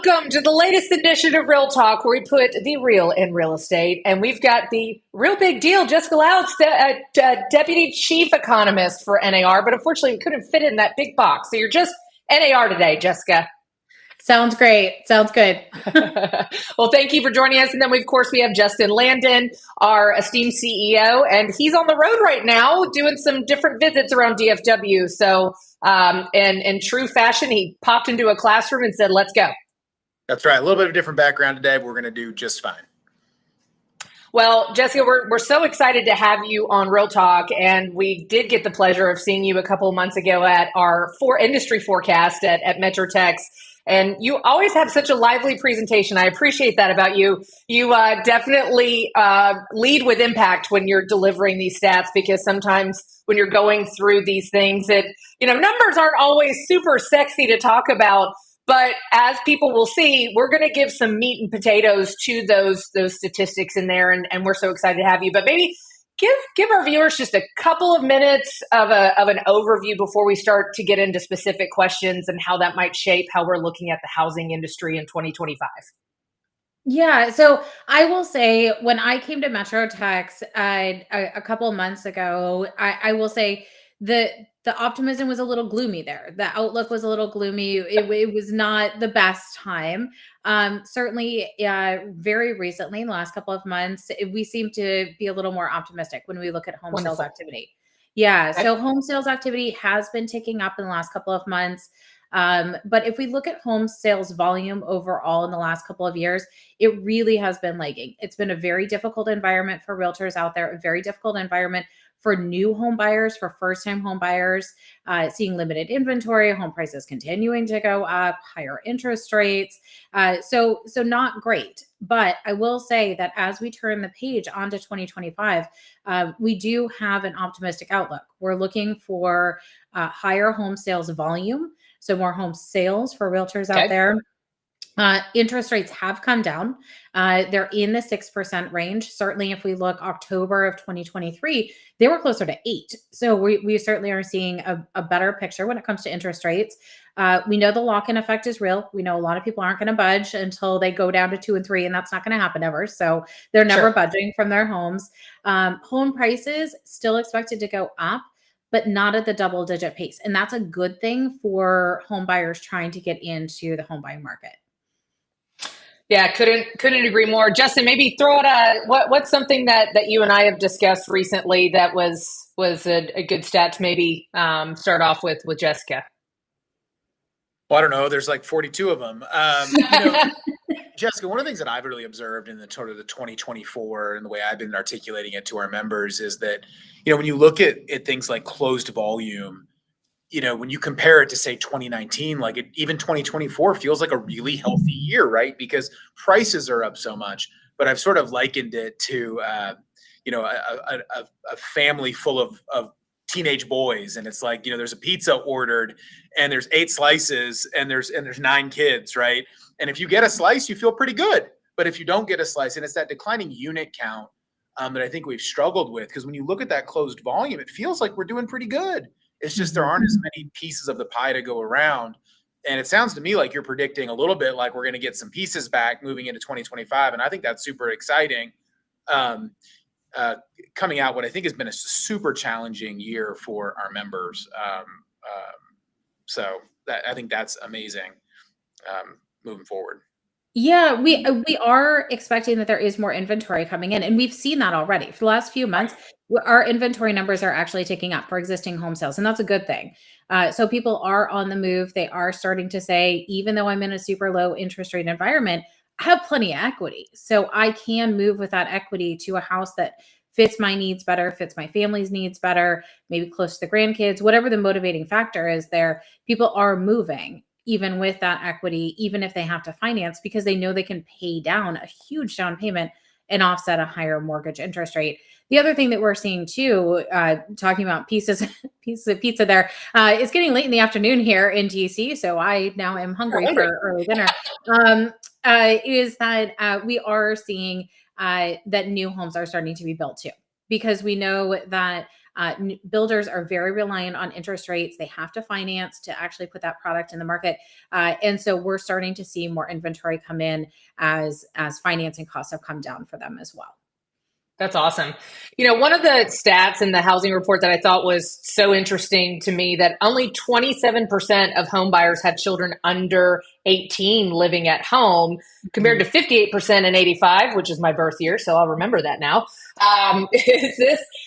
Welcome to the latest edition of Real Talk, where we put the real in real estate. And we've got the real big deal, Jessica Lautz, Deputy Chief Economist for NAR. But unfortunately, we couldn't fit in that big box. So you're just NAR today, Jessica. Sounds great. Sounds good. Well, thank you for joining us. And then, of course, we have Justin Landon, our esteemed CEO, and he's on the road right now doing some different visits around DFW. So in true fashion, he popped into a classroom and said, let's go. That's right. A little bit of a different background today, but we're going to do just fine. Well, Jessica, we're so excited to have you on Real Talk, and we did get the pleasure of seeing you a couple of months ago at our industry forecast at MetroTex. And you always have such a lively presentation. I appreciate that about you. You definitely lead with impact when you're delivering these stats, because sometimes when you're going through these things, numbers aren't always super sexy to talk about. But as people will see, we're going to give some meat and potatoes to those statistics in there, and we're so excited to have you. But maybe give our viewers just a couple of minutes of an overview before we start to get into specific questions and how that might shape how we're looking at the housing industry in 2025. Yeah, so I will say when I came to MetroTex a couple of months ago, I will say the optimism was a little gloomy there. The outlook was a little gloomy. It was not the best time. Certainly, very recently, in the last couple of months, we seem to be a little more optimistic when we look at home sales activity. Yeah, so home sales activity has been ticking up in the last couple of months. But if we look at home sales volume overall in the last couple of years, it really has been lagging. It's been a very difficult environment for realtors out there, a very difficult environment for new home buyers, for first-time home buyers, seeing limited inventory, home prices continuing to go up, higher interest rates. So not great. But I will say that as we turn the page onto 2025, we do have an optimistic outlook. We're looking for higher home sales volume, so more home sales for realtors out there. Interest rates have come down. They're in the 6% range. Certainly, if we look October of 2023, they were closer to 8%. So we certainly are seeing a better picture when it comes to interest rates. We know the lock-in effect is real. We know a lot of people aren't going to budge until they go down to 2 and 3, and that's not going to happen ever. So they're never budging from their homes. Home prices still expected to go up, but not at the double-digit pace. And that's a good thing for home buyers trying to get into the home buying market. Yeah, couldn't agree more. Justin, maybe throw out what's something that you and I have discussed recently that was a good stat to maybe start off with Jessica. Well, I don't know. There's like 42 of them. Jessica, one of the things that I've really observed in the 2024 and the way I've been articulating it to our members is that, when you look at things like closed volume, when you compare it to, say, 2019, even 2024 feels like a really healthy year, right? Because prices are up so much. But I've sort of likened it to, a family full of teenage boys, and it's like, there's a pizza ordered, and there's 8 slices, and there's 9 kids, right? And if you get a slice, you feel pretty good. But if you don't get a slice, and it's that declining unit count that I think we've struggled with, because when you look at that closed volume, it feels like we're doing pretty good. It's just there aren't as many pieces of the pie to go around. And it sounds to me like you're predicting a little bit like we're going to get some pieces back moving into 2025. And I think that's super exciting. Coming out what I think has been a super challenging year for our members. So I think that's amazing moving forward. Yeah, we are expecting that there is more inventory coming in, and we've seen that already. For the last few months, our inventory numbers are actually ticking up for existing home sales, and that's a good thing. So people are on the move. They are starting to say, even though I'm in a super low interest rate environment, I have plenty of equity. So I can move with that equity to a house that fits my needs better, fits my family's needs better, maybe close to the grandkids, whatever the motivating factor is there. People are moving, even with that equity, even if they have to finance, because they know they can pay down a huge down payment and offset a higher mortgage interest rate. The other thing that we're seeing too, talking about pieces of pizza there, it's getting late in the afternoon here in DC, so I now am hungry for early dinner, is that we are seeing that new homes are starting to be built too, because we know that Builders are very reliant on interest rates. They have to finance to actually put that product in the market. And so we're starting to see more inventory come in as financing costs have come down for them as well. That's awesome. One of the stats in the housing report that I thought was so interesting to me, that only 27% of home buyers had children under 18 living at home, compared to 58% in 85, which is my birth year, so I'll remember that now. Is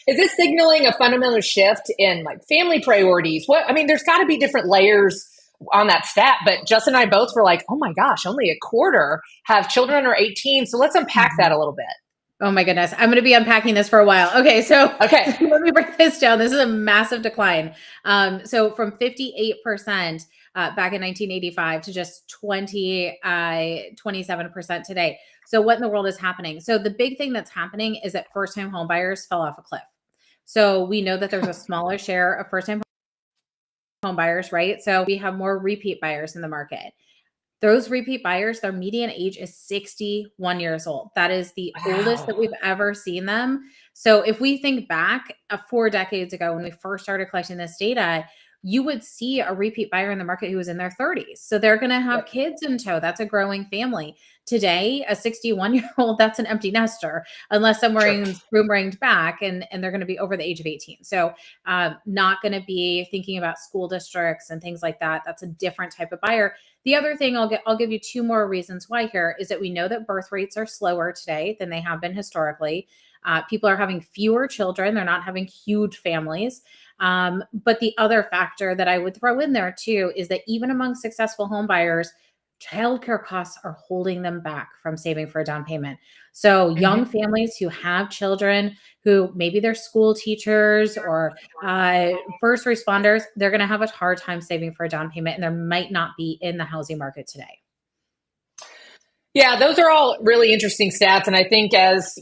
this signaling a fundamental shift in like family priorities? There's got to be different layers on that stat, but Justin and I both were like, oh my gosh, only a quarter have children under 18. So let's unpack that a little bit. Oh my goodness. I'm going to be unpacking this for a while. Okay. So let me break this down. This is a massive decline. So from 58% back in 1985 to just 27% today. So what in the world is happening? So the big thing that's happening is that first-time home buyers fell off a cliff. So we know that there's a smaller share of first-time home buyers, right? So we have more repeat buyers in the market. Those repeat buyers, their median age is 61 years old. That is the oldest that we've ever seen them. So if we think back 4 decades ago when we first started collecting this data, you would see a repeat buyer in the market who was in their 30s. So they're going to have kids in tow. That's a growing family. Today, a 61-year-old, that's an empty nester, unless someone's boomeranged back and they're going to be over the age of 18. So not going to be thinking about school districts and things like that. That's a different type of buyer. The other thing, I'll give you 2 more reasons why here, is that we know that birth rates are slower today than they have been historically. People are having fewer children. They're not having huge families. But the other factor that I would throw in there too is that even among successful home buyers, childcare costs are holding them back from saving for a down payment. So young families who have children, who maybe they're school teachers or first responders, they're going to have a hard time saving for a down payment, and there might not be in the housing market today. Yeah, those are all really interesting stats. And I think as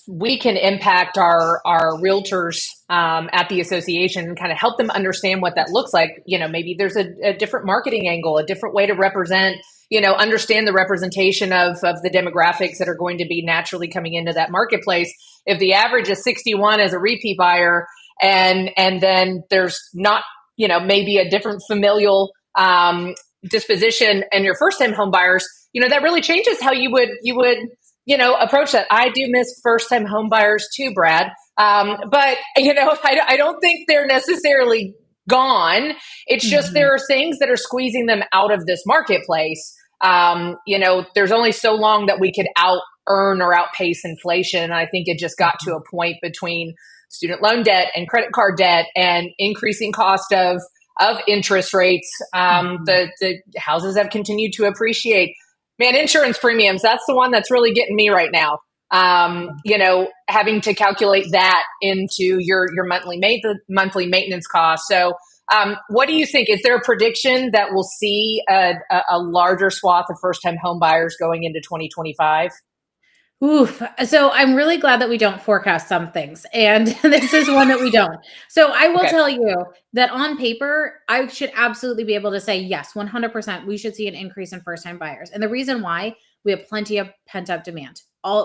we can impact our realtors at the association and kind of help them understand what that looks like, maybe there's a different marketing angle, a different way to represent, understand the representation of the demographics that are going to be naturally coming into that marketplace. If the average is 61 as a repeat buyer, and then there's not, maybe a different familial disposition and your first time home buyers, that really changes how you would approach that. I do miss first time home buyers too, Brad. But I don't think they're necessarily gone. It's just there are things that are squeezing them out of this marketplace. There's only so long that we could out earn or outpace inflation. And I think it just got to a point between student loan debt and credit card debt and increasing cost of interest rates. The houses have continued to appreciate. Man, insurance premiums, that's the one that's really getting me right now. Having to calculate that into your monthly maintenance cost. So what do you think? Is there a prediction that we'll see a larger swath of first-time home buyers going into 2025? Oof. So I'm really glad that we don't forecast some things. And this is one that we don't. So I will tell you that on paper, I should absolutely be able to say, yes, 100%, we should see an increase in first-time buyers. And the reason why, we have plenty of pent-up demand.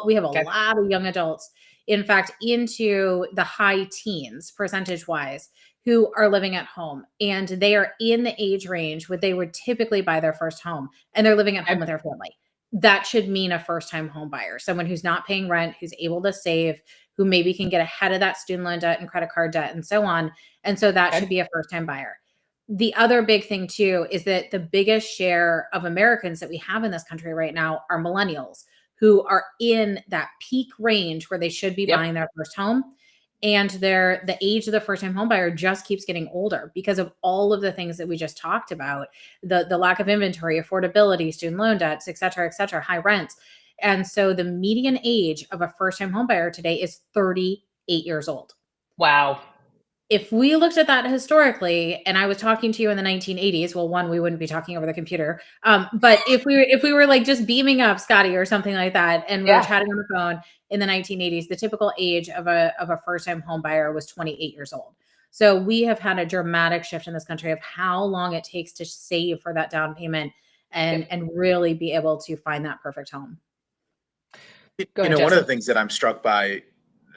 We have a lot of young adults, in fact, into the high teens percentage-wise, who are living at home. And they are in the age range where they would typically buy their first home. And they're living at home with their family. That should mean a first-time home buyer, someone who's not paying rent, who's able to save, who maybe can get ahead of that student loan debt and credit card debt and so on. And so that should be a first-time buyer. The other big thing too is that the biggest share of Americans that we have in this country right now are millennials, who are in that peak range where they should be buying their first home. And the age of the first-time home buyer just keeps getting older because of all of the things that we just talked about, the lack of inventory, affordability, student loan debts, et cetera, high rents. And so the median age of a first-time home buyer today is 38 years old. Wow. If we looked at that historically, and I was talking to you in the 1980s, well, one, we wouldn't be talking over the computer. But if we were like just beaming up Scotty or something like that, and we were chatting on the phone in the 1980s, the typical age of a first-time home buyer was 28 years old. So we have had a dramatic shift in this country of how long it takes to save for that down payment and really be able to find that perfect home. One of the things that I'm struck by,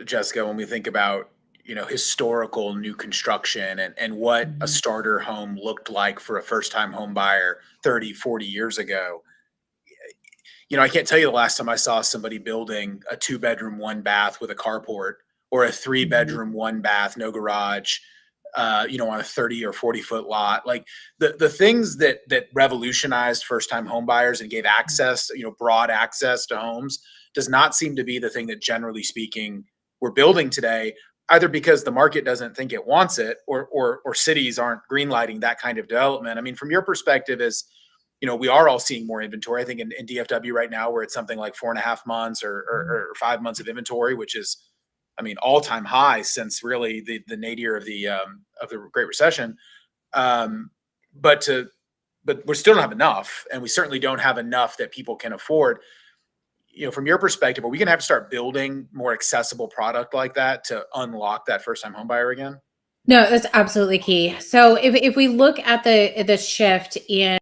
Jessica, when we think about historical new construction and what a starter home looked like for a first-time home buyer 30, 40 years ago. I can't tell you the last time I saw somebody building a 2-bedroom, 1-bath with a carport, or a 3-bedroom, 1-bath, no garage, on a 30 or 40-foot lot. Like the things that revolutionized first-time home buyers and gave access, broad access to homes, does not seem to be the thing that, generally speaking, we're building today, either because the market doesn't think it wants it, or cities aren't greenlighting that kind of development. I mean, from your perspective, we are all seeing more inventory. I think in DFW right now, where it's something like 4.5 months or 5 months of inventory, which is, all-time high since really the nadir of the Great Recession. But we still don't have enough, and we certainly don't have enough that people can afford. From your perspective, are we going to have to start building more accessible product like that to unlock that first-time home buyer again? No, that's absolutely key. So if we look at the shift in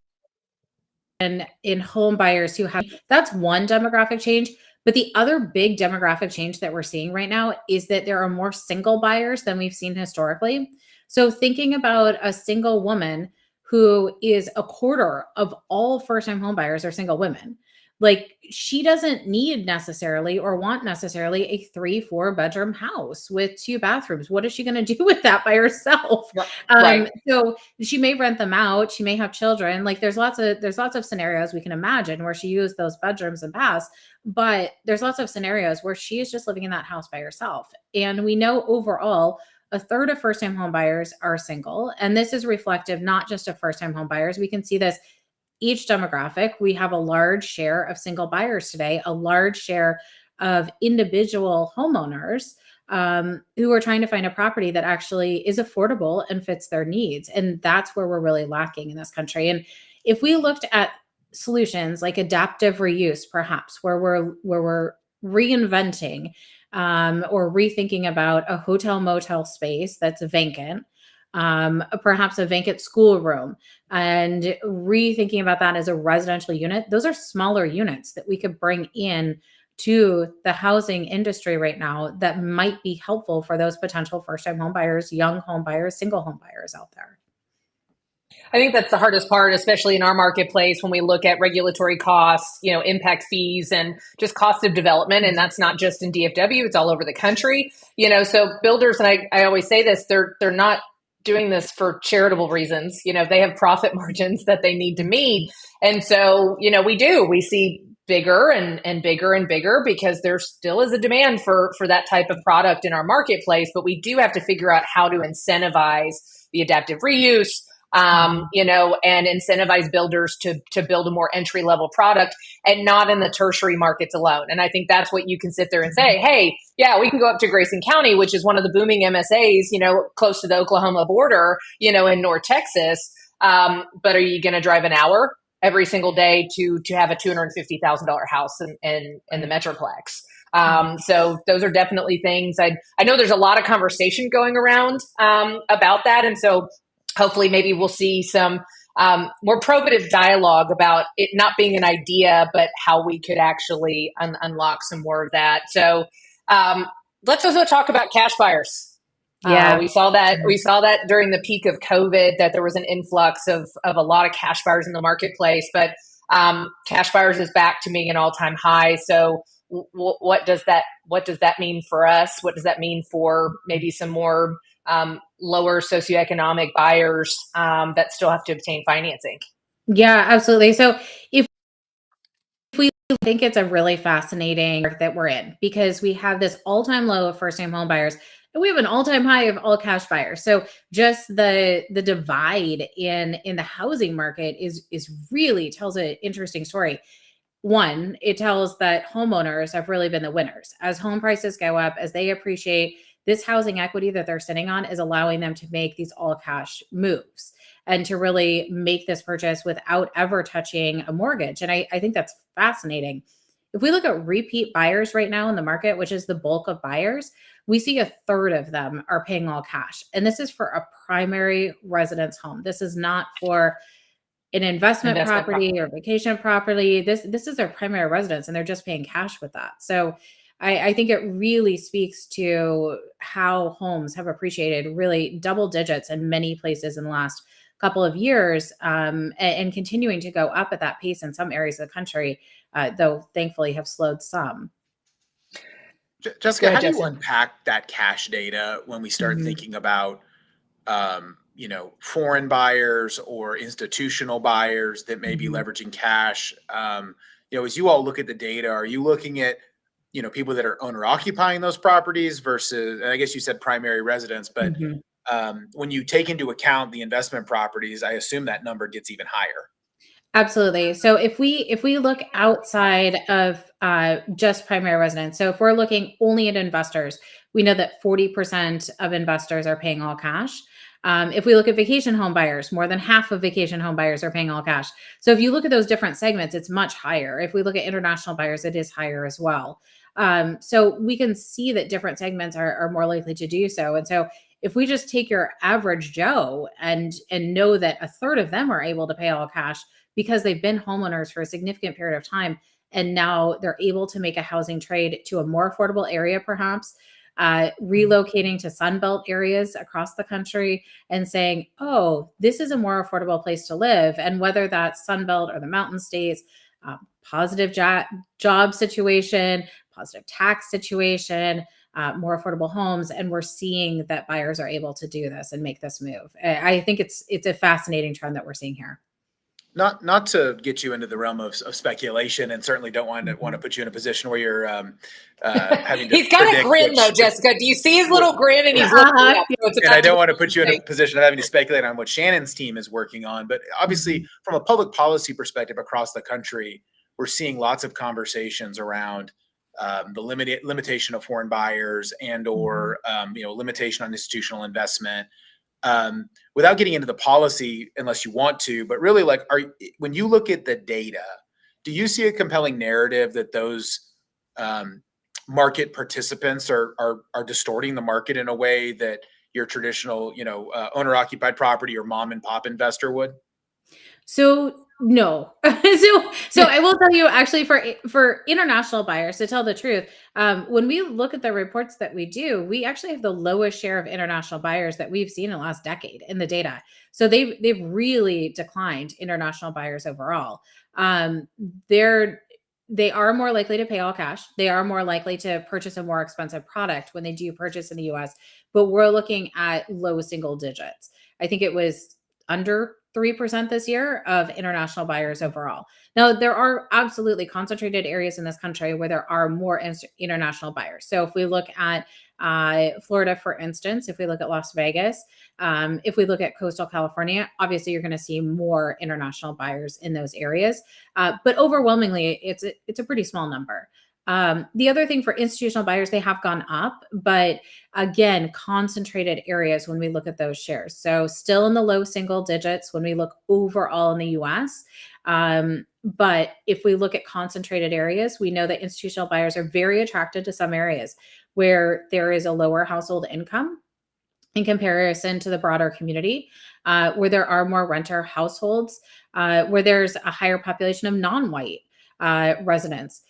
home buyers who have, that's one demographic change. But the other big demographic change that we're seeing right now is that there are more single buyers than we've seen historically. So thinking about a single woman, who is a quarter of all first-time home buyers are single women. Like, she doesn't need necessarily or want necessarily a 3-4 bedroom house with 2 bathrooms. What is she going to do with that by herself? Right. So she may rent them out. She may have children. Like, there's lots of scenarios we can imagine where she used those bedrooms and baths, but there's lots of scenarios where she is just living in that house by herself. And we know overall, a third of first-time home buyers are single. And this is reflective not just of first-time home buyers. We can see this each demographic. We have a large share of single buyers today, a large share of individual homeowners who are trying to find a property that actually is affordable and fits their needs. And that's where we're really lacking in this country. And if we looked at solutions like adaptive reuse, perhaps, where we're reinventing or rethinking about a hotel motel space that's vacant, perhaps a vacant schoolroom, and rethinking about that as a residential unit. Those are smaller units that we could bring in to the housing industry right now that might be helpful for those potential first-time home buyers, young home buyers, single home buyers out there. I think that's the hardest part, especially in our marketplace, when we look at regulatory costs, impact fees, and just cost of development. And that's not just in DFW, it's all over the country. So builders, and I always say this, they're not doing this for charitable reasons. They have profit margins that they need to meet. And so, we see bigger and bigger and bigger because there still is a demand for that type of product in our marketplace. But we do have to figure out how to incentivize the adaptive reuse, and incentivize builders to build a more entry-level product, and not in the tertiary markets alone. And I think that's what you can sit there and say, hey, yeah, we can go up to Grayson County, which is one of the booming MSAs, close to the Oklahoma border, in North Texas. But are you going to drive an hour every single day to have a $250,000 house in the Metroplex? So those are definitely things. I know there's a lot of conversation going around about that. And so hopefully maybe we'll see some more probative dialogue about it not being an idea, but how we could actually unlock some more of that. So let's also talk about cash buyers. Yeah, we saw that during the peak of COVID, that there was an influx of a lot of cash buyers in the marketplace, but cash buyers is back to being an all-time high. So what does that mean for us? What does that mean for maybe some more lower socioeconomic buyers that still have to obtain financing? Yeah, absolutely. So if we think it's a really fascinating market that we're in, because we have this all-time low of first-time home buyers, and we have an all-time high of all cash buyers. So just the divide in the housing market is really tells an interesting story. One, it tells that homeowners have really been the winners. As home prices go up, as they appreciate, this housing equity that they're sitting on is allowing them to make these all cash moves and to really make this purchase without ever touching a mortgage. And I think that's fascinating. If we look at repeat buyers right now in the market, which is the bulk of buyers, we see a third of them are paying all cash. And this is for a primary residence home. This is not for an investment property or vacation property. This is their primary residence, and they're just paying cash with that. So I think it really speaks to how homes have appreciated really double digits in many places in the last couple of years, and continuing to go up at that pace in some areas of the country, though thankfully have slowed some. Jessica, Go ahead, how do you Justin. unpack that cash data when we start Mhm. thinking about, foreign buyers or institutional buyers that may be Mhm. leveraging cash? As you all look at the data, are you looking at, people that are owner occupying those properties versus, and I guess you said primary residence, but Mhm. when you take into account the investment properties, I assume that number gets even higher. Absolutely. So if we look outside of just primary residence, so if we're looking only at investors, we know that 40% of investors are paying all cash. If we look at vacation home buyers, more than half of vacation home buyers are paying all cash. So if you look at those different segments, it's much higher. If we look at international buyers, it is higher as well. So we can see that different segments are more likely to do so. And so if we just take your average Joe and know that a third of them are able to pay all cash because they've been homeowners for a significant period of time, and now they're able to make a housing trade to a more affordable area, perhaps relocating to Sunbelt areas across the country and saying, oh, this is a more affordable place to live. And whether that's Sunbelt or the mountain states, positive job situation, positive tax situation, more affordable homes, and we're seeing that buyers are able to do this and make this move. I think it's a fascinating trend that we're seeing here. Not to get you into the realm of speculation, and certainly don't want to Mhm. put you in a position where you're having to He's got a predict grin though, which. Jessica. Do you see his What little grin and he's looking Uh-huh. up? So it's and I about to don't be want to put you in a interesting. position of having to speculate on what Shannon's team is working on. But obviously, Mhm. from a public policy perspective across the country, we're seeing lots of conversations around the limitation of foreign buyers and Mhm. or limitation on institutional investment. Without getting into the policy, unless you want to, but really, like, when you look at the data, do you see a compelling narrative that those um, market participants are distorting the market in a way that your traditional, owner occupied property or mom and pop investor would? So no. So I will tell you actually for international buyers, to tell the truth, when we look at the reports that we do, we actually have the lowest share of international buyers that we've seen in the last decade in the data. So they've really declined international buyers overall. Um, they're they are more likely to pay all cash. They are more likely to purchase a more expensive product when they do purchase in the US, but we're looking at low single digits. I think it was under 3% this year of international buyers overall. Now, there are absolutely concentrated areas in this country where there are more international buyers. So if we look at Florida, for instance, if we look at Las Vegas, if we look at coastal California, obviously you're going to see more international buyers in those areas. But overwhelmingly, it's a pretty small number. The other thing for institutional buyers, they have gone up, but again, concentrated areas when we look at those shares. So still in the low single digits when we look overall in the US. But if we look at concentrated areas, we know that institutional buyers are very attracted to some areas where there is a lower household income in comparison to the broader community, where there are more renter households, where there's a higher population of non-white residents,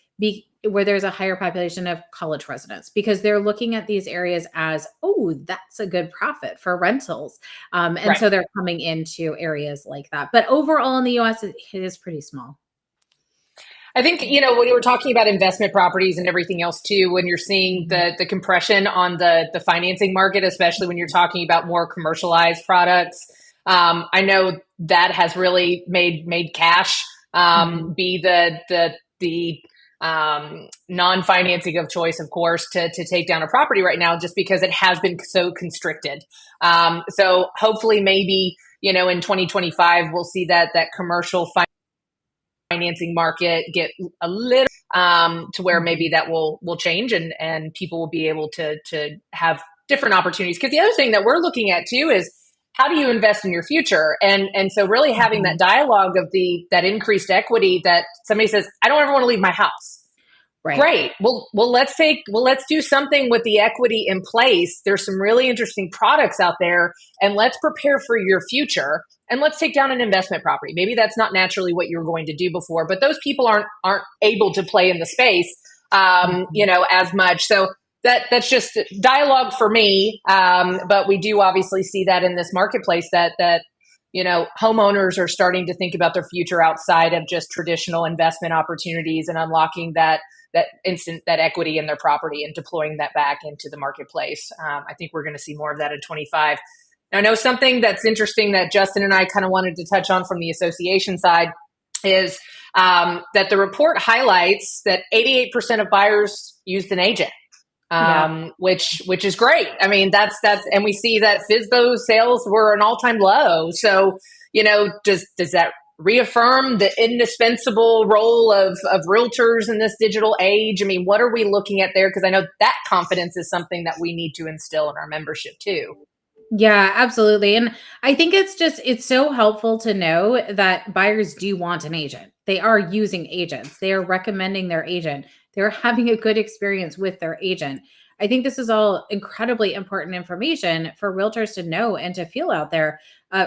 where there's a higher population of college residents, because they're looking at these areas as, oh, that's a good profit for rentals. And Right. so they're coming into areas like that. But overall in the US, it is pretty small. I think, when you were talking about investment properties and everything else too, when you're seeing Mhm. the compression on the financing market, especially when you're talking about more commercialized products, I know that has really made cash Mhm. be the non-financing of choice, of course, to take down a property right now, just because it has been so constricted. So hopefully, maybe in 2025, we'll see that commercial financing market get a little to where maybe Mhm. that will change, and people will be able to have different opportunities. Because the other thing that we're looking at too is, how do you invest in your future? And so really having that Mhm. dialogue of that increased equity, that somebody says, I don't ever want to leave my house. Right. Great. Let's do something with the equity in place. There's some really interesting products out there, and let's prepare for your future. And let's take down an investment property. Maybe that's not naturally what you were going to do before, but those people aren't able to play in the space. as much. So that's just dialogue for me. But we do obviously see that in this marketplace that homeowners are starting to think about their future outside of just traditional investment opportunities and unlocking that equity in their property and deploying that back into the marketplace. I think we're going to see more of that in 25. I know something that's interesting that Justin and I kind of wanted to touch on from the association side is that the report highlights that 88% of buyers used an agent, which is great. I mean, that's, and we see that FSBO sales were an all-time low. So, does that reaffirm the indispensable role of realtors in this digital age? I mean, what are we looking at there? Because I know that confidence is something that we need to instill in our membership too. Yeah, absolutely. And I think it's so helpful to know that buyers do want an agent. They are using agents. They are recommending their agent. They're having a good experience with their agent. I think this is all incredibly important information for realtors to know and to feel out there.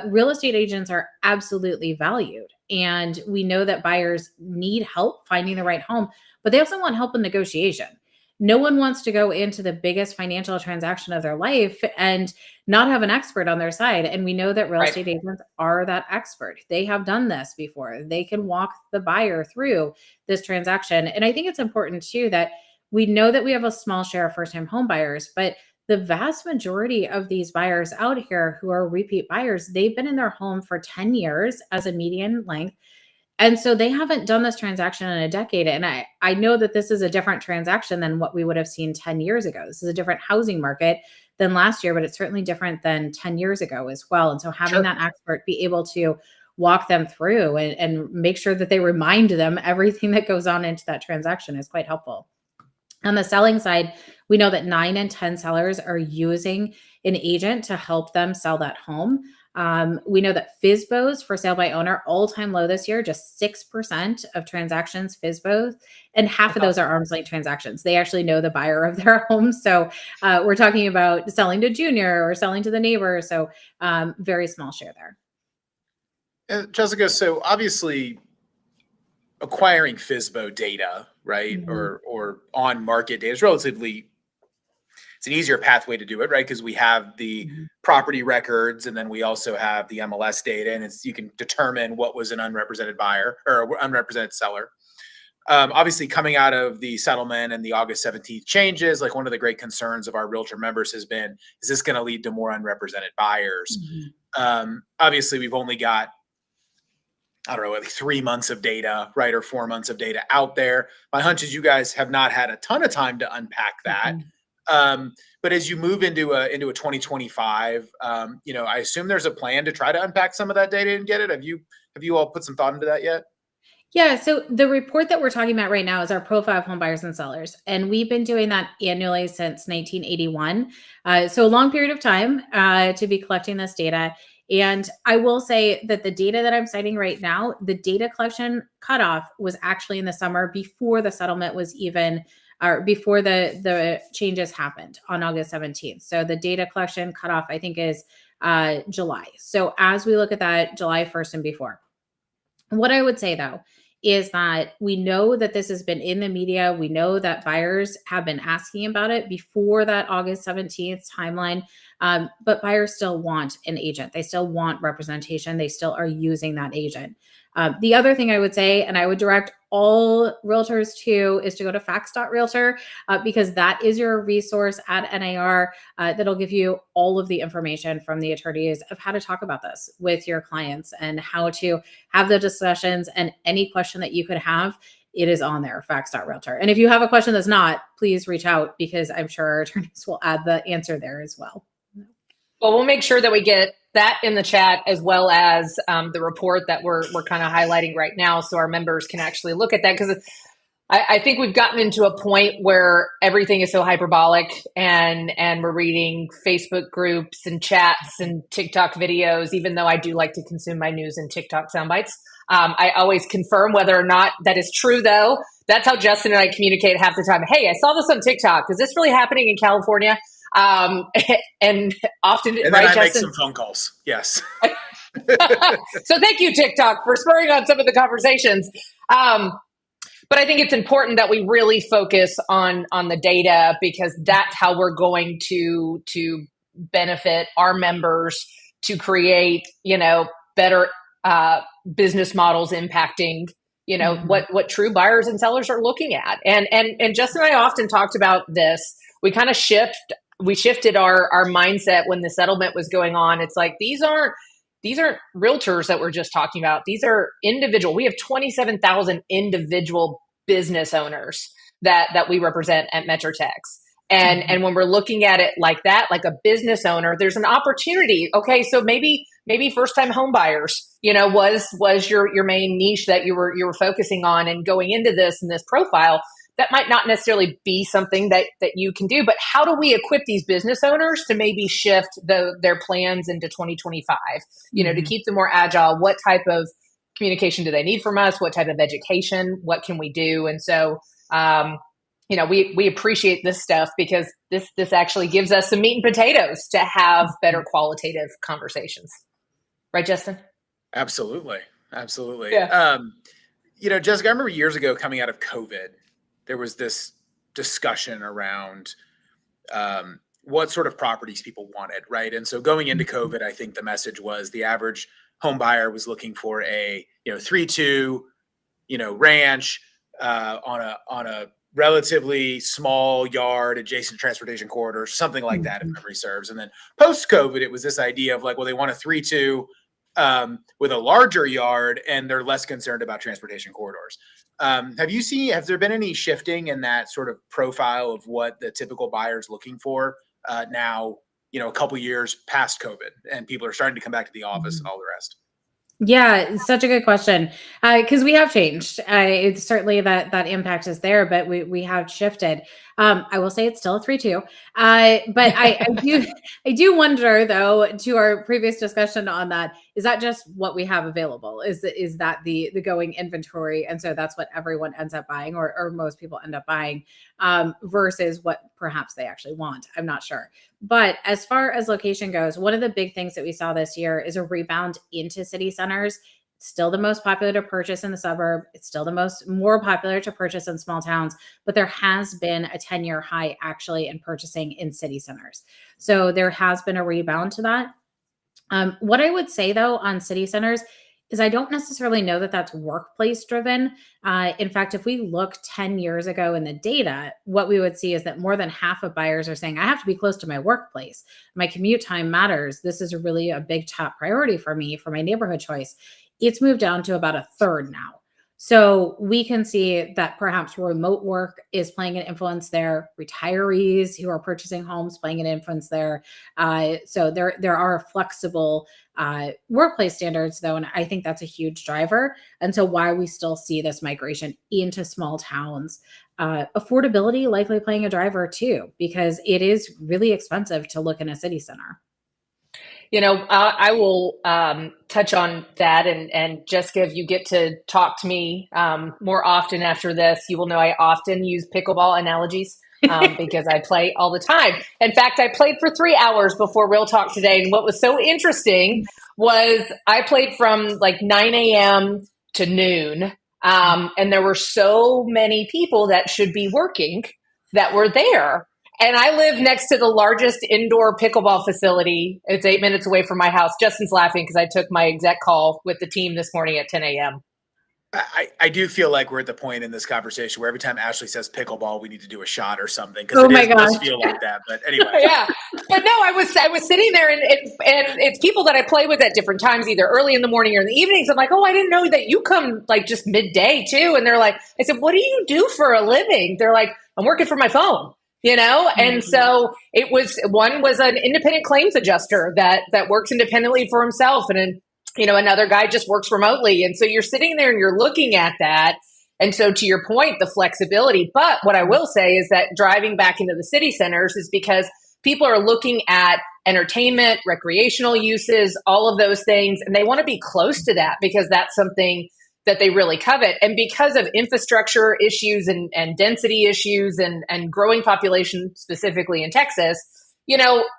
Real estate agents are absolutely valued. And we know that buyers need help finding the right home, but they also want help in negotiation. No one wants to go into the biggest financial transaction of their life and not have an expert on their side. And we know that real estate agents are that expert. They have done this before. They can walk the buyer through this transaction. And I think it's important too that we know that we have a small share of first-time home buyers, but the vast majority of these buyers out here who are repeat buyers, they've been in their home for 10 years as a median length. And so they haven't done this transaction in a decade. And I know that this is a different transaction than what we would have seen 10 years ago. This is a different housing market than last year, but it's certainly different than 10 years ago as well. And so having that expert be able to walk them through and make sure that they remind them everything that goes on into that transaction is quite helpful. On the selling side, we know that 9 in 10 sellers are using an agent to help them sell that home. We know that FSBOs, for sale by owner, all-time low this year, just 6% of transactions FSBOs, and half of those are arm's length transactions. They actually know the buyer of their home. So we're talking about selling to junior or selling to the neighbor. So very small share there. Jessica, so obviously acquiring FSBO data, right, or on market data is it's an easier pathway to do it, right? Because we have the property records, and then we also have the MLS data, and you can determine what was an unrepresented buyer or unrepresented seller. Obviously, coming out of the settlement and the August 17th changes, like one of the great concerns of our realtor members has been, is this going to lead to more unrepresented buyers? Obviously, we've only got, I don't know, like 3 months of data, right? Or 4 months of data out there. My hunch is you guys have not had a ton of time to unpack that. But as you move into a 2025, I assume there's a plan to try to unpack some of that data and get it. Have you all put some thought into that yet? Yeah. So the report that we're talking about right now is our profile of home buyers and sellers. And we've been doing that annually since 1981. So a long period of time to be collecting this data. And I will say that the data that I'm citing right now, the data collection cutoff was actually in the summer before the settlement was even, or before the changes happened on August 17th. So the data collection cutoff, I think, is July. So as we look at that July 1st and before, what I would say though, is that we know that this has been in the media. We know that buyers have been asking about it before that August 17th timeline. But buyers still want an agent. They still want representation. They still are using that agent. The other thing I would say, and I would direct all realtors to, is to go to facts.realtor because that is your resource at NAR that'll give you all of the information from the attorneys of how to talk about this with your clients and how to have the discussions, and any question that you could have, it is on there, facts.realtor. And if you have a question that's not, please reach out because I'm sure our attorneys will add the answer there as well. Well, we'll make sure that we get that in the chat as well as the report that we're kind of highlighting right now, so our members can actually look at that, because I think we've gotten into a point where everything is so hyperbolic, and we're reading Facebook groups and chats and TikTok videos. Even though I do like to consume my news in TikTok sound bites, I always confirm whether or not that is true, though. That's how Justin and I communicate half the time. Hey, I saw this on TikTok. Is this really happening in California? And often, and then right, I Justin? make some phone calls. Yes. So thank you, TikTok, for spurring on some of the conversations. But I think it's important that we really focus on the data, because that's how we're going to benefit our members to create, better business models impacting, what true buyers and sellers are looking at. And Justin and I often talked about this. We kind of shifted our mindset when the settlement was going on. It's like, these aren't realtors that we're just talking about. These are individual. We have 27,000 individual business owners that we represent at METROTEX. And when we're looking at it like that, like a business owner, there's an opportunity. Okay, so maybe first time home buyers, was your main niche that you were focusing on, and going into this and this profile. That might not necessarily be something that you can do, but how do we equip these business owners to maybe shift their plans into 2025, to keep them more agile? What type of communication do they need from us? What type of education? What can we do? And so, we appreciate this stuff, because this actually gives us some meat and potatoes to have better qualitative conversations. Right, Justin? Absolutely. Absolutely. Yeah. Jessica, I remember years ago, coming out of COVID, there was this discussion around what sort of properties people wanted, right? And so going into COVID, I think the message was the average home buyer was looking for a 3-2 ranch on a relatively small yard adjacent to transportation corridors, something like that, if memory serves. And then post COVID, it was this idea of like, well, they want a 3-2 with a larger yard, and they're less concerned about transportation corridors. Have there been any shifting in that sort of profile of what the typical buyer is looking for now, a couple years past COVID, and people are starting to come back to the office and all the rest? Yeah, such a good question. Because we have changed. It's certainly that impact is there, but we have shifted. I will say it's still a 3-2. But I do wonder, though, to our previous discussion on that, is that just what we have available? Is that the going inventory? And so that's what everyone ends up buying, or most people end up buying, versus what perhaps they actually want. I'm not sure. But as far as location goes, one of the big things that we saw this year is a rebound into city centers. Still the most popular to purchase in the suburb. It's still the more popular to purchase in small towns, but there has been a 10-year high actually in purchasing in city centers. So there has been a rebound to that. What I would say, though, on city centers is I don't necessarily know that that's workplace driven. In fact, if we look 10 years ago in the data, what we would see is that more than half of buyers are saying, I have to be close to my workplace. My commute time matters. This is really a big top priority for me for my neighborhood choice. It's moved down to about a third now. So we can see that perhaps remote work is playing an influence there. Retirees who are purchasing homes playing an influence there. So there are flexible workplace standards, though, and I think that's a huge driver. And so why we still see this migration into small towns. Affordability likely playing a driver too, because it is really expensive to look in a city center. I will touch on that, and Jessica, if you get to talk to me more often after this, you will know I often use pickleball analogies because I play all the time. In fact, I played for 3 hours before Real Talk today, and what was so interesting was I played from like 9 a.m. to noon, and there were so many people that should be working that were there. And I live next to the largest indoor pickleball facility. It's 8 minutes away from my house. Justin's laughing because I took my exec call with the team this morning at 10 a.m. I do feel like we're at the point in this conversation where every time Ashley says pickleball, we need to do a shot or something, because does feel like that. But anyway, yeah. But no, I was sitting there, and it's people that I play with at different times, either early in the morning or in the evenings. I'm like, oh, I didn't know that you come like just midday too. And they're like, I said, what do you do for a living? They're like, I'm working for my phone. And so one was an independent claims adjuster that works independently for himself. And then, another guy just works remotely. And so you're sitting there and you're looking at that. And so to your point, the flexibility. But what I will say is that driving back into the city centers is because people are looking at entertainment, recreational uses, all of those things. And they want to be close to that because that's something that they really covet. And because of infrastructure issues and density issues and growing population, specifically in Texas,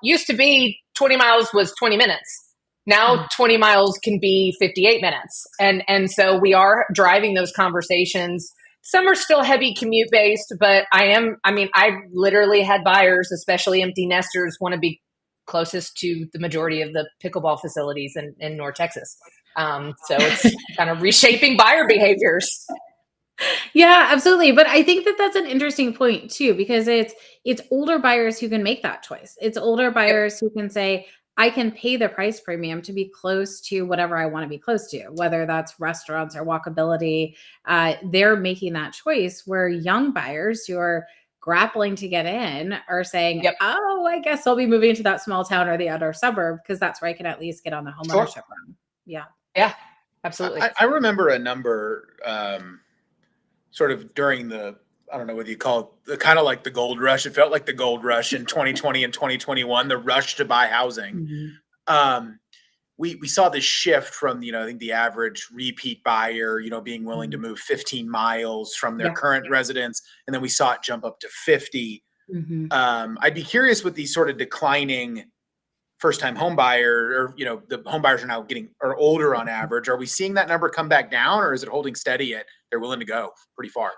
used to be 20 miles was 20 minutes. Now 20 miles can be 58 minutes. And so we are driving those conversations Some are still heavy commute based, but I literally had buyers, especially empty nesters, want to be closest to the majority of the pickleball facilities in North Texas. So it's kind of reshaping buyer behaviors. Yeah, absolutely. But I think that that's an interesting point too, because it's older buyers who can make that choice. It's older buyers who can say, I can pay the price premium to be close to whatever I want to be close to, whether that's restaurants or walkability. They're making that choice, where young buyers who are grappling to get in are saying, oh, I guess I'll be moving to that small town or the outer suburb because that's where I can at least get on the home ownership loan. Yeah. Yeah, absolutely. I remember a number sort of during the, I don't know whether you call it the kind of like the gold rush. It felt like the gold rush in 2020 and 2021, the rush to buy housing. Mm-hmm. We saw this shift from, I think the average repeat buyer, being willing to move 15 miles from their current residence. And then we saw it jump up to 50. Mm-hmm. I'd be curious with these sort of declining first-time home buyer, or, the home buyers are older on average. Are we seeing that number come back down, or is it holding steady at they're willing to go pretty far?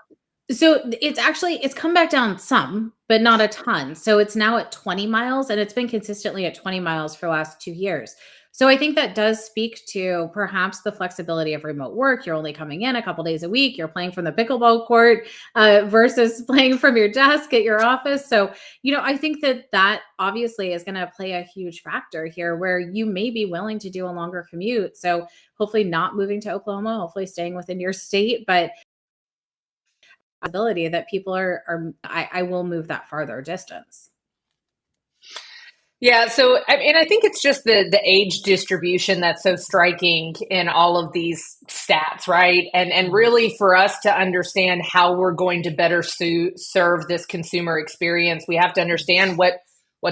So it's come back down some, but not a ton. So it's now at 20 miles, and it's been consistently at 20 miles for the last 2 years. So I think that does speak to perhaps the flexibility of remote work. You're only coming in a couple days a week. You're playing from the pickleball court versus playing from your desk at your office. So, I think that obviously is going to play a huge factor here, where you may be willing to do a longer commute. So hopefully not moving to Oklahoma, hopefully staying within your state, but ability that people I will move that farther distance. Yeah. So, I think it's just the age distribution that's so striking in all of these stats, right? And really, for us to understand how we're going to better serve this consumer experience, we have to understand what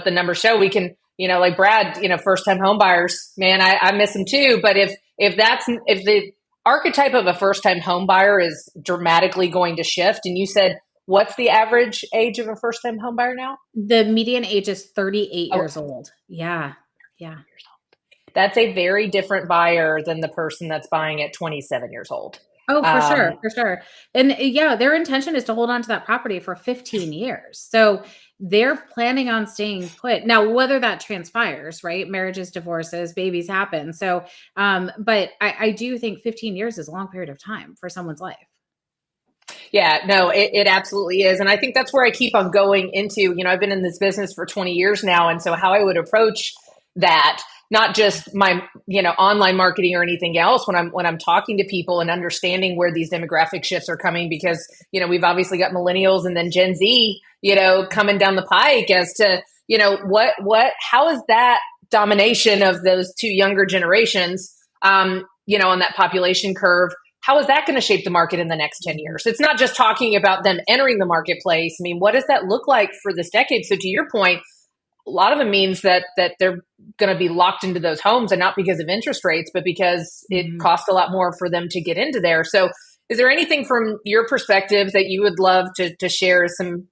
the numbers show. We can, like Brad, first time home buyers, man, I miss them too. But if the archetype of a first time home buyer is dramatically going to shift, and you said, what's the average age of a first-time home buyer now? The median age is 38 years old. Yeah. Yeah. That's a very different buyer than the person that's buying at 27 years old. Oh, for sure. For sure. And their intention is to hold on to that property for 15 years. So they're planning on staying put. Now, whether that transpires, right? Marriages, divorces, babies happen. So, but I do think 15 years is a long period of time for someone's life. Yeah, no, it absolutely is. And I think that's where I keep on going into, I've been in this business for 20 years now. And so how I would approach that, not just my, online marketing or anything else, when I'm talking to people and understanding where these demographic shifts are coming, because, we've obviously got millennials and then Gen Z, coming down the pike as to, how is that domination of those two younger generations, on that population curve? How is that going to shape the market in the next 10 years? It's not just talking about them entering the marketplace. I mean, what does that look like for this decade? So to your point, a lot of it means that they're going to be locked into those homes, and not because of interest rates, but because it costs a lot more for them to get into there. So is there anything from your perspective that you would love to share, some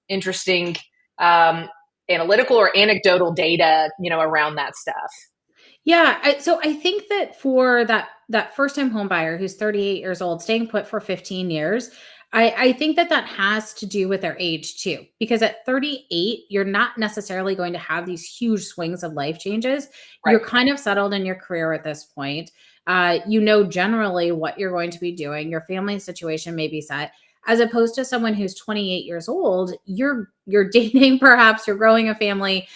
interesting analytical or anecdotal data, around that stuff? Yeah. So I think that for that first-time home buyer who's 38 years old, staying put for 15 years, I think that has to do with their age too, because at 38, you're not necessarily going to have these huge swings of life changes. Right. You're kind of settled in your career at this point. Generally what you're going to be doing. Your family situation may be set. As opposed to someone who's 28 years old, you're dating, perhaps you're growing a family.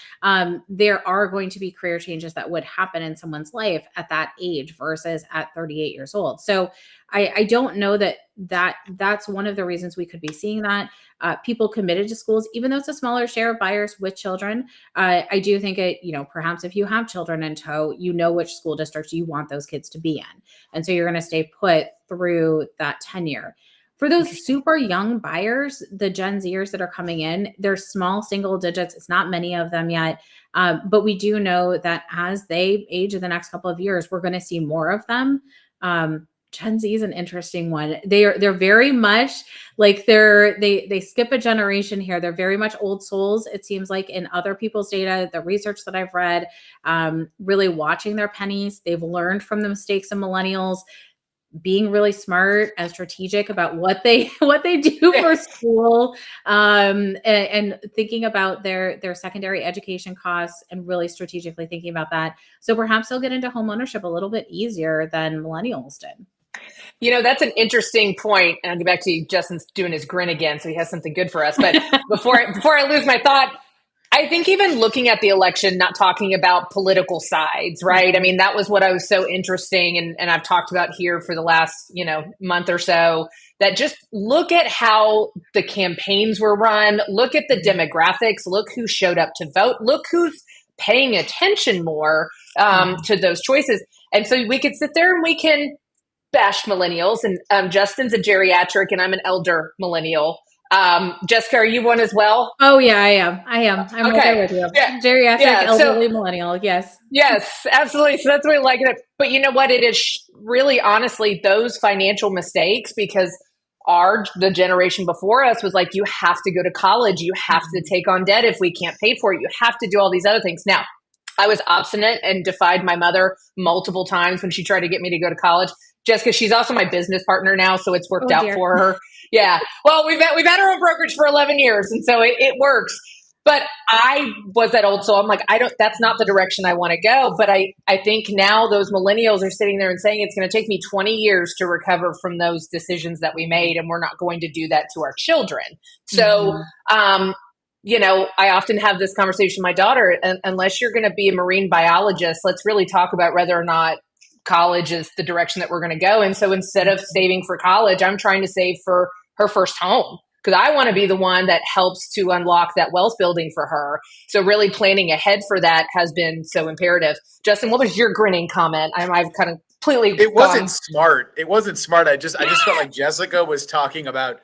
There are going to be career changes that would happen in someone's life at that age versus at 38 years old. So I don't know that's one of the reasons we could be seeing that. People committed to schools, even though it's a smaller share of buyers with children. I do think perhaps if you have children in tow, which school districts you want those kids to be in. And so you're going to stay put through that tenure. For those super young buyers, the Gen Zers that are coming in, they're small single digits. It's not many of them yet. But we do know that as they age in the next couple of years, we're going to see more of them. Gen Z is an interesting one. They're very much like they skip a generation here. They're very much old souls. It seems like in other people's data, the research that I've read, really watching their pennies. They've learned from the mistakes of millennials. being really smart and strategic about what they do for school, and thinking about their secondary education costs and really strategically thinking about that. So perhaps they'll get into home ownership a little bit easier than millennials did. That's an interesting point. And I'll get back to you. Justin's doing his grin again, so he has something good for us. But before I lose my thought, I think even looking at the election, not talking about political sides, right? I mean, that was what I was so interesting. And I've talked about here for the last, month or so, that just look at how the campaigns were run, look at the demographics, look who showed up to vote, look who's paying attention more to those choices. And so we could sit there and we can bash millennials. And Justin's a geriatric and I'm an elder millennial. Jessica, are you one as well? Oh yeah, I am. I'm okay with you. Yeah. Geriatric, elderly, millennial. Yes. Yes, absolutely. So that's what I like it. But you know what? It is really, honestly, those financial mistakes, because the generation before us was like, you have to go to college. You have to take on debt if we can't pay for it. You have to do all these other things. Now, I was obstinate and defied my mother multiple times when she tried to get me to go to college. Jessica, she's also my business partner now, so it's worked out for her. Yeah. Well, we've had our own brokerage for 11 years, and so it works. But I was that old, so I'm like, that's not the direction I want to go. But I think now those millennials are sitting there and saying it's going to take me 20 years to recover from those decisions that we made, and we're not going to do that to our children. So, I often have this conversation with my daughter, unless you're going to be a marine biologist, let's really talk about whether or not college is the direction that we're going to go. And so instead of saving for college, I'm trying to save for her first home, because I want to be the one that helps to unlock that wealth building for her. So really planning ahead for that has been so imperative. Justin, what was your grinning comment? I've kind of completely. It wasn't smart. It wasn't smart. I just felt like Jessica was talking about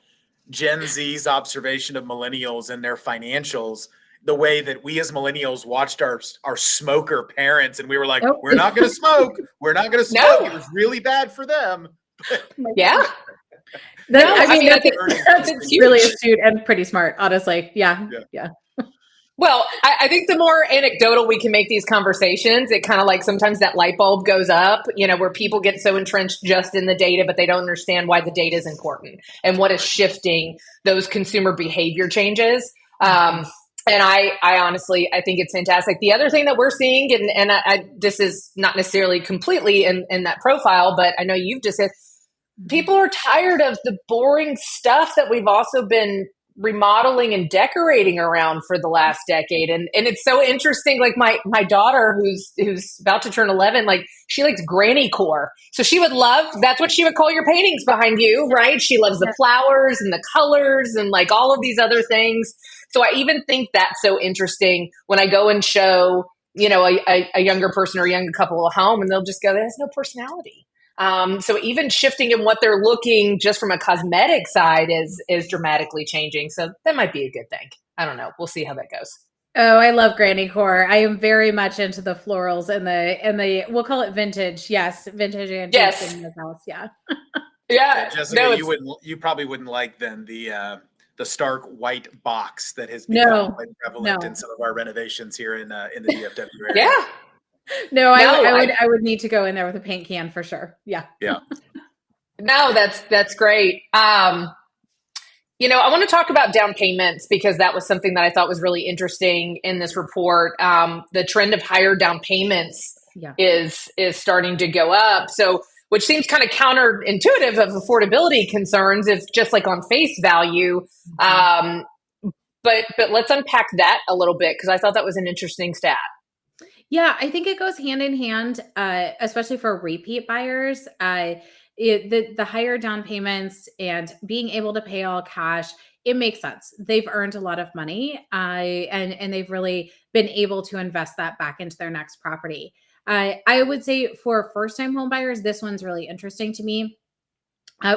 Gen Z's observation of millennials and their financials, the way that we as millennials watched our smoker parents, and we were like, we're not going to smoke. We're not going to smoke. No. It was really bad for them. Yeah. That's really astute and pretty smart, honestly. Yeah. Well, I think the more anecdotal we can make these conversations, it kind of like sometimes that light bulb goes up, where people get so entrenched just in the data, but they don't understand why the data is important and what is shifting those consumer behavior changes. And I honestly, I think it's fantastic. The other thing that we're seeing, and this is not necessarily completely in that profile, but I know you've just said, people are tired of the boring stuff that we've also been remodeling and decorating around for the last decade. And it's so interesting. Like my daughter, who's about to turn 11, like she likes granny core. So she would that's what she would call your paintings behind you, right? She loves the flowers and the colors and like all of these other things. So I even think that's so interesting when I go and show, a younger person or a younger couple a home, and they'll just go, that has no personality. So even shifting in what they're looking just from a cosmetic side is dramatically changing. So that might be a good thing. I don't know. We'll see how that goes. Oh, I love granny core. I am very much into the florals and the we'll call it vintage. Yes, vintage antiques in this house. Yeah. Yeah. Jessica, you probably wouldn't like then the stark white box that has become quite prevalent in some of our renovations here in the DFW area. Yeah. No, I would need to go in there with a paint can for sure. Yeah. Yeah. No, that's great. I want to talk about down payments, because that was something that I thought was really interesting in this report. The trend of higher down payments is starting to go up. So, which seems kind of counterintuitive of affordability concerns, if just like on face value. But let's unpack that a little bit, because I thought that was an interesting stat. Yeah, I think it goes hand in hand, especially for repeat buyers. The higher down payments and being able to pay all cash, it makes sense. They've earned a lot of money, and they've really been able to invest that back into their next property. I would say for first-time home buyers, this one's really interesting to me.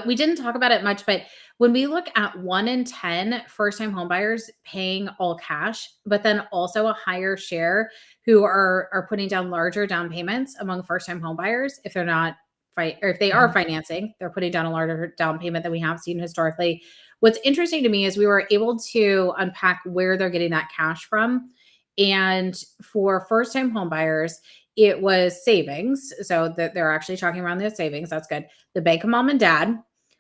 We didn't talk about it much, but when we look at 1 in 10 first-time home buyers paying all cash, but then also a higher share who are putting down larger down payments among first-time home buyers, if they're not or if they are financing, they're putting down a larger down payment than we have seen historically. What's interesting to me is we were able to unpack where they're getting that cash from. And for first-time home buyers, it was savings. So that they're actually talking around their savings. That's good. The bank of mom and dad.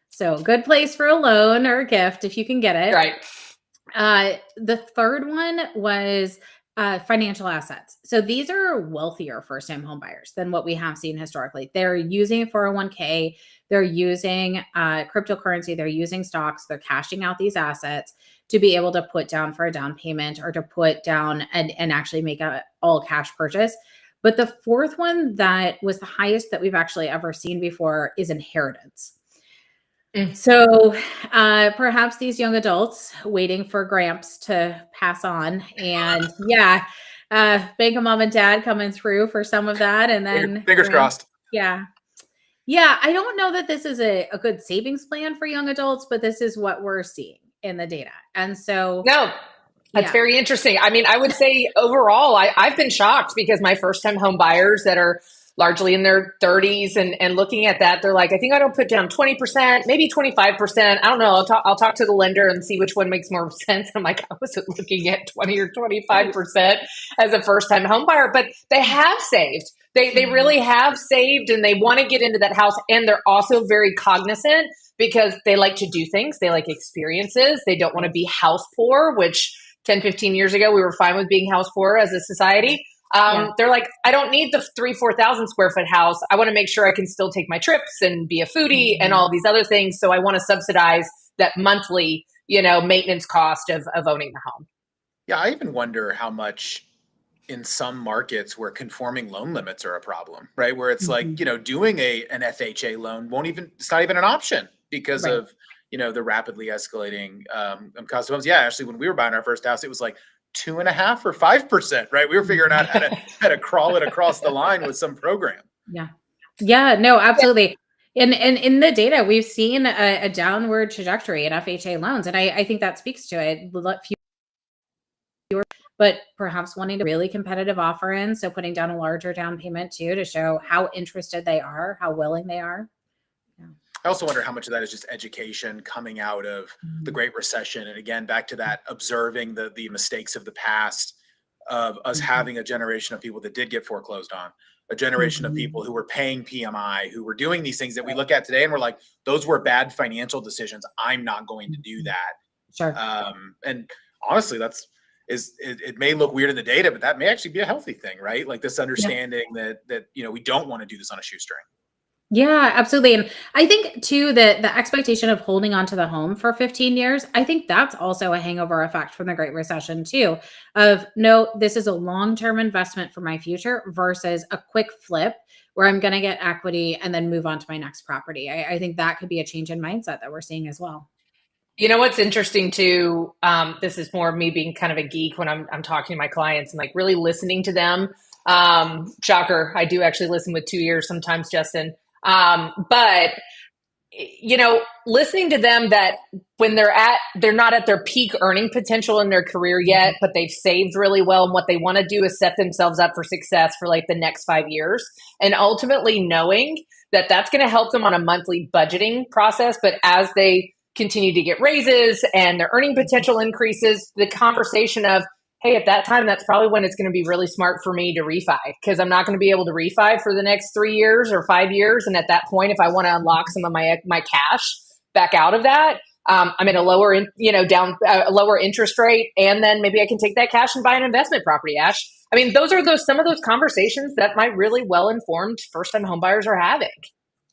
So good place for a loan or a gift if you can get it. Right. The third one was financial assets. So these are wealthier first-time home buyers than what we have seen historically. They're using a 401k, they're using cryptocurrency, they're using stocks, they're cashing out these assets to be able to put down for a down payment or to put down and actually make a all cash purchase. But the fourth one that was the highest that we've actually ever seen before is inheritance. So perhaps these young adults waiting for Gramps to pass on, and bank of mom and dad coming through for some of that, and then fingers crossed. Yeah, I don't know that this is a good savings plan for young adults, but this is what we're seeing in the data, and so no. That's very interesting. I mean, I would say overall, I've been shocked because my first time home buyers that are largely in their 30s and looking at that, they're like, I think I don't put down 20%, maybe 25%. I don't know. I'll talk to the lender and see which one makes more sense. I'm like, I wasn't looking at 20 or 25% as a first time home buyer, but they have saved. They really have saved and they want to get into that house. And they're also very cognizant because they like to do things. They like experiences. They don't want to be house poor, which 10, 15 years ago, we were fine with being house poor as a society. They're like, I don't need the 4,000 square foot house. I want to make sure I can still take my trips and be a foodie and all these other things. So I want to subsidize that monthly, maintenance cost of owning the home. Yeah. I even wonder how much in some markets where conforming loan limits are a problem, right? Where it's like, doing an FHA loan it's not even an option because of, the rapidly escalating cost of homes. Yeah. Actually, when we were buying our first house, it was like 2.5% or 5%, right? We were figuring out how to crawl it across the line with some program. Yeah, no, absolutely. And in the data, we've seen a downward trajectory in FHA loans. And I think that speaks to it. But perhaps wanting to really competitive offer in. So putting down a larger down payment too, to show how interested they are, how willing they are. I also wonder how much of that is just education coming out of the Great Recession. And again, back to that, observing the mistakes of the past of us having a generation of people that did get foreclosed on, a generation of people who were paying PMI, who were doing these things that we look at today and we're like, those were bad financial decisions. I'm not going to do that. Sure. And honestly, it may look weird in the data, but that may actually be a healthy thing, right? Like this understanding that we don't want to do this on a shoestring. Yeah, absolutely. And I think too, the expectation of holding on to the home for 15 years, I think that's also a hangover effect from the Great Recession too, of no, this is a long-term investment for my future versus a quick flip where I'm going to get equity and then move on to my next property. I think that could be a change in mindset that we're seeing as well. You know what's interesting too? This is more of me being kind of a geek when I'm talking to my clients and like really listening to them. Shocker, I do actually listen with 2 ears sometimes, Justin. But listening to them that when they're not at their peak earning potential in their career yet, but they've saved really well. And what they want to do is set themselves up for success for like the next 5 years. And ultimately knowing that that's going to help them on a monthly budgeting process. But as they continue to get raises and their earning potential increases, the conversation of, hey, at that time, that's probably when it's going to be really smart for me to refi because I'm not going to be able to refi for the next 3 years or 5 years. And at that point, if I want to unlock some of my cash back out of that, I'm at a lower, a lower interest rate. And then maybe I can take that cash and buy an investment property, Ash. I mean, those are some of those conversations that my really well-informed first-time homebuyers are having.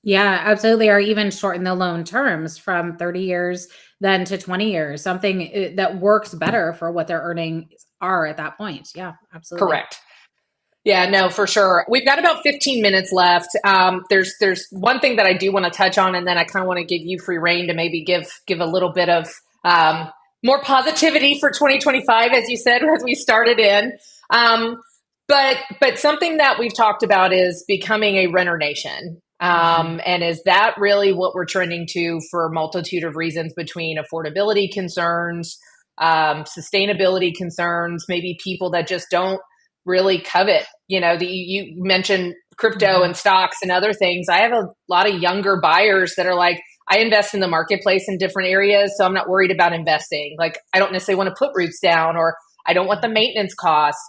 Yeah, absolutely. Or even shorten the loan terms from 30 years then to 20 years, something that works better for what their earnings are at that point. Yeah, absolutely. Correct. Yeah, no, for sure. We've got about 15 minutes left. There's one thing that I do want to touch on, and then I kind of want to give you free reign to maybe give a little bit of more positivity for 2025, as you said, as we started in. But something that we've talked about is becoming a renter nation. And is that really what we're trending to for a multitude of reasons between affordability concerns, sustainability concerns, maybe people that just don't really covet, you mentioned crypto and stocks and other things. I have a lot of younger buyers that are like, I invest in the marketplace in different areas, so I'm not worried about investing. Like, I don't necessarily want to put roots down, or I don't want the maintenance costs.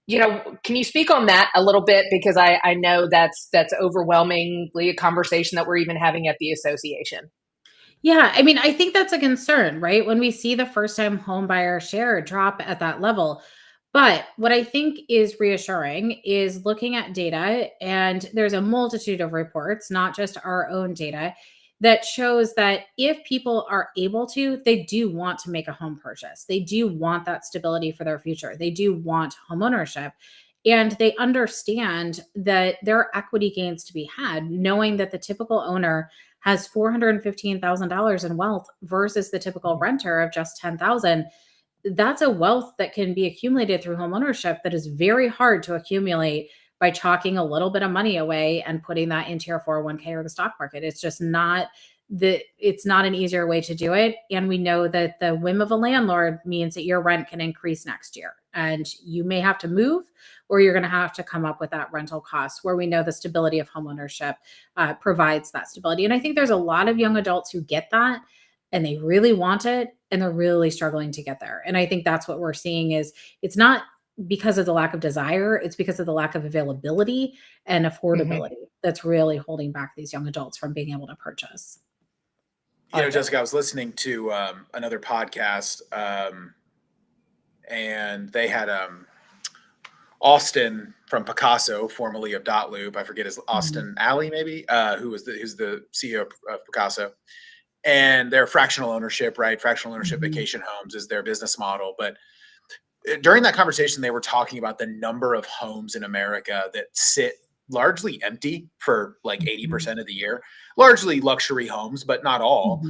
Can you speak on that a little bit? Because I know that's overwhelmingly a conversation that we're even having at the association. Yeah, I mean, I think that's a concern, right? When we see the first-time home buyer share drop at that level. But what I think is reassuring is looking at data, and there's a multitude of reports, not just our own data, that shows that if people are able to, they do want to make a home purchase. They do want that stability for their future. They do want home ownership. And they understand that there are equity gains to be had, knowing that the typical owner has $415,000 in wealth versus the typical renter of just 10,000. That's a wealth that can be accumulated through home ownership that is very hard to accumulate by chalking a little bit of money away and putting that into your 401k or the stock market. It's just not it's not an easier way to do it. And we know that the whim of a landlord means that your rent can increase next year and you may have to move, or you're going to have to come up with that rental cost, where we know the stability of home ownership provides that stability. And I think there's a lot of young adults who get that and they really want it and they're really struggling to get there. And I think that's what we're seeing is it's not because of the lack of desire, it's because of the lack of availability and affordability that's really holding back these young adults from being able to purchase. Jessica, I was listening to another podcast, and they had Austin from Picasso, formerly of Dotloop. I forget his Austin Alley, maybe, who's the CEO of Picasso. And their fractional ownership, right? Fractional ownership vacation homes is their business model. But during that conversation, they were talking about the number of homes in America that sit largely empty for like 80% of the year, largely luxury homes, but not all.